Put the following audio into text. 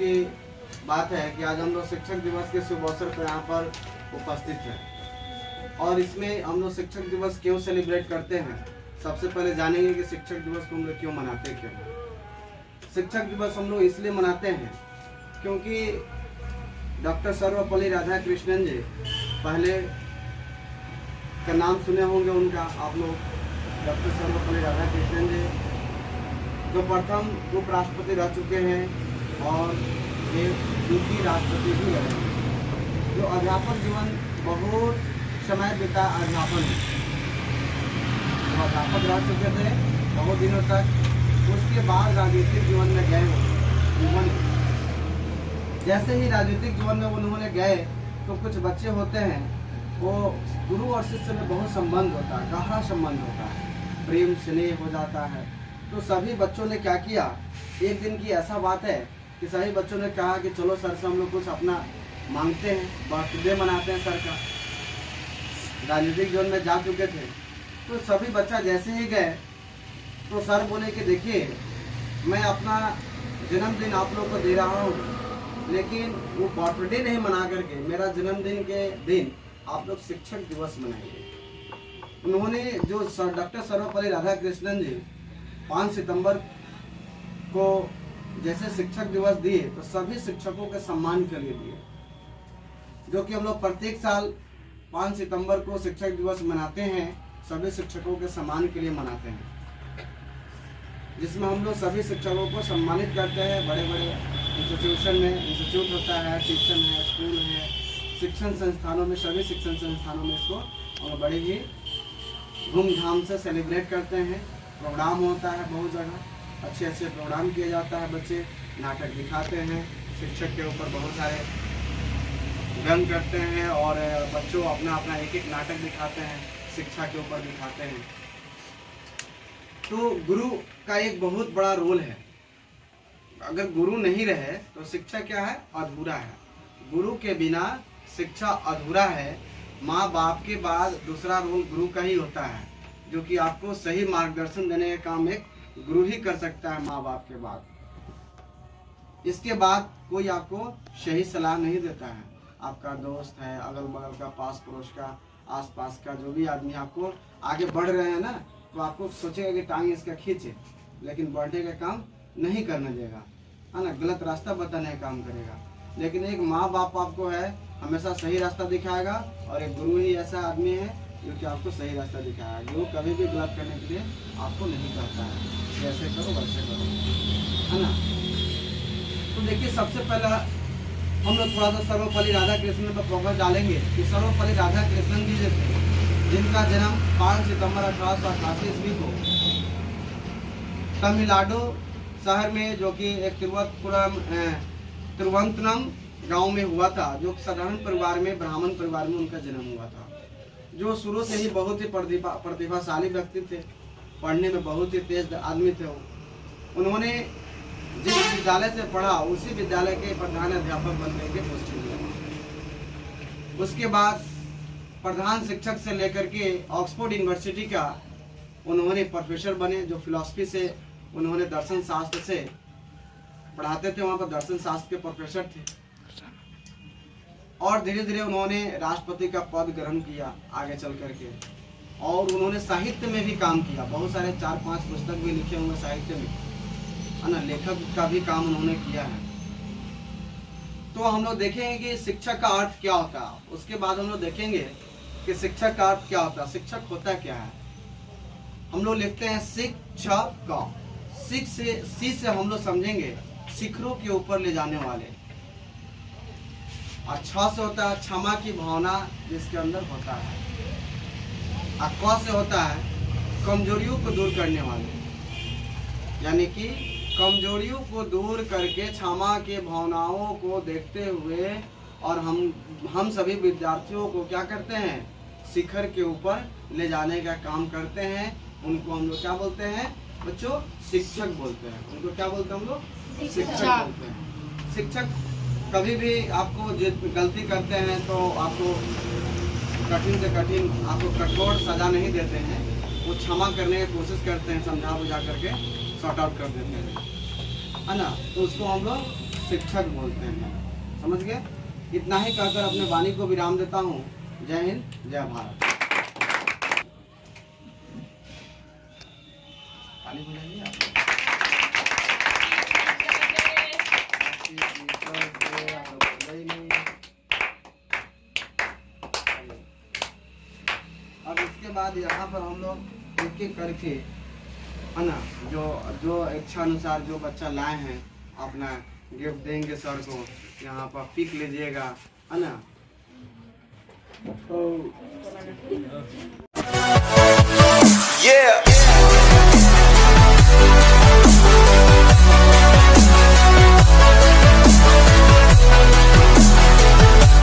की बात है कि आज हम लोग शिक्षक दिवस के शुभ अवसर पर यहाँ पर उपस्थित हैं और इसमें हम लोग शिक्षक दिवस क्यों सेलिब्रेट करते हैं। सबसे पहले जानेंगे कि शिक्षक दिवस को हम लोग क्यों मनाते क्यों। शिक्षक दिवस हम लोग इसलिए मनाते हैं क्योंकि डॉक्टर सर्वपल्ली राधाकृष्णन जी, पहले का नाम सुने होंगे उनका आप लोग, डॉक्टर सर्वपल्ली राधाकृष्णन जी जो प्रथम उपराष्ट्रपति रह चुके हैं और ये द्वितीय राष्ट्रपति भी रहे हैं। जो अध्यापक जीवन बहुत समय बिता अध्यापन में, तो अध्यापक रह चुके थे बहुत दिनों तक। उसके बाद राजनीतिक जीवन में गए उन्होंने, जैसे ही राजनीतिक जीवन में उन्होंने गए तो कुछ बच्चे होते हैं वो गुरु और शिष्य में बहुत संबंध होता है, गहरा संबंध होता है, प्रेम स्नेह हो जाता है। तो सभी बच्चों ने क्या किया, एक दिन की ऐसा बात है कि सभी बच्चों ने कहा कि चलो सर से हम लोग कुछ अपना मांगते हैं, बर्थडे मनाते हैं सर का। राजनीतिक जीवन में जा चुके थे तो सभी बच्चा जैसे ही गए तो सर बोले कि देखिए मैं अपना जन्मदिन आप लोग को दे रहा हूँ, लेकिन वो बर्थडे नहीं मना करके मेरा जन्मदिन के दिन आप लोग शिक्षक दिवस मनाएंगे। उन्होंने जो डॉक्टर सर्वपल्ली राधाकृष्णन जी 5 सितंबर को जैसे शिक्षक दिवस दिए तो सभी शिक्षकों के सम्मान के लिए दिए, जो कि हम लोग प्रत्येक साल 5 सितंबर को शिक्षक दिवस मनाते हैं, सभी शिक्षकों के सम्मान के लिए मनाते हैं, जिसमें हम लोग सभी शिक्षकों को सम्मानित करते हैं। बड़े बड़े इंस्टीट्यूशन में, इंस्टीट्यूट होता है, ट्यूशन है, स्कूल है, शिक्षण संस्थानों में, सभी शिक्षण संस्थानों में इसको और बड़े ही धूमधाम से सेलिब्रेट करते हैं। प्रोग्राम होता है बहुत जगह, अच्छे अच्छे प्रोग्राम किया जाता है, बच्चे नाटक दिखाते हैं, शिक्षक के ऊपर बहुत सारे व्यंग करते हैं और बच्चों अपना अपना एक एक नाटक दिखाते हैं, शिक्षा के ऊपर दिखाते हैं। तो गुरु का एक बहुत बड़ा रोल है। अगर गुरु नहीं रहे तो शिक्षा क्या है, अधूरा है। गुरु के बिना शिक्षा अधूरा है। माँ बाप के बाद दूसरा रोल गुरु का ही होता है, जो कि आपको सही मार्गदर्शन देने का काम एक गुरु ही कर सकता है माँ बाप के बाद। इसके बाद कोई आपको सही सलाह नहीं देता है। आपका दोस्त है, अगल बगल का, पास पड़ोस का, आस पास का जो भी आदमी आपको आगे बढ़ रहे हैं ना, तो आपको सोचेगा कि टांग इसका खींचे, लेकिन बढ़ने का काम नहीं करने देगा, है ना, गलत रास्ता बताने का काम करेगा। लेकिन एक माँ बाप आपको है हमेशा सही रास्ता दिखाएगा और एक गुरु ही ऐसा आदमी है जो कि आपको सही रास्ता दिखाएगा। गुरु कभी भी गलत करने के लिए आपको नहीं कहता है, जैसे करो वैसे करो, है ना। तो देखिए सबसे पहला हम लोग थोड़ा सा सर्वपल्ली राधाकृष्णन पर फोकस डालेंगे कि सर्वपल्ली राधाकृष्णन जी जो थे, जिनका जन्म 5 सितंबर 1888 ईस्वी को तमिलनाडु शहर में, जो कि एक तिरुवनंतपुरम गांव में हुआ था, जो साधारण परिवार में, ब्राह्मण परिवार में उनका जन्म हुआ था, जो शुरू से ही बहुत ही प्रतिभाशाली व्यक्ति थे, पढ़ने में बहुत ही तेज आदमी थे। उन्होंने जिस विद्यालय से पढ़ा उसी विद्यालय के प्रधान अध्यापक बनने के पोस्टिंग लिया। उसके बाद प्रधान शिक्षक से लेकर के ऑक्सफोर्ड यूनिवर्सिटी का उन्होंने प्रोफेसर बने, जो फिलॉसफी से उन्होंने दर्शन शास्त्र से पढ़ाते थे, वहाँ पर दर्शन शास्त्र के प्रोफेसर थे। और धीरे धीरे उन्होंने राष्ट्रपति का पद ग्रहण किया आगे चल करके, और उन्होंने साहित्य में भी काम किया, बहुत सारे 4-5 पुस्तक भी लिखे हुए साहित्य में, है ना, लेखक का भी काम उन्होंने किया है। तो हम लोग देखेंगे कि शिक्षक का अर्थ क्या होता है, उसके बाद हम लोग देखेंगे कि शिक्षक का अर्थ क्या होता है, शिक्षक होता क्या है। हम लोग लिखते हैं शिक्षक का, सी से हम लोग समझेंगे शिखरों के ऊपर ले जाने वाले, और छ से होता है क्षमा की भावना जिसके अंदर होता है, और क से होता है कमजोरियों को दूर करने वाले, यानी कि कमजोरियों को दूर करके क्षमा के भावनाओं को देखते हुए और हम सभी विद्यार्थियों को क्या करते हैं, शिखर के ऊपर ले जाने का काम करते हैं। उनको हम लोग क्या बोलते हैं बच्चों, शिक्षक बोलते हैं। उनको क्या बोलते हैं हम लोग, शिक्षक बोलते हैं। शिक्षक कभी भी आपको गलती करते हैं तो आपको कठिन से कठिन, आपको कठोर सजा नहीं देते हैं, वो क्षमा करने की कोशिश करते हैं, समझा बुझा करके सॉर्ट आउट कर देते हैं, है ना। तो उसको हम लोग शिक्षक बोलते हैं। समझ गए? इतना ही कहकर अपने वाणी को विराम देता हूँ। जय हिंद, जय भारत। ताली बजाइए आप। अब इसके बाद यहाँ पर हम लोग एक एक करके, है ना, जो इच्छा अनुसार जो बच्चा लाए हैं अपना गिफ्ट देंगे सर को। यहाँ पर पिक लीजिएगा, है ना। Yeah.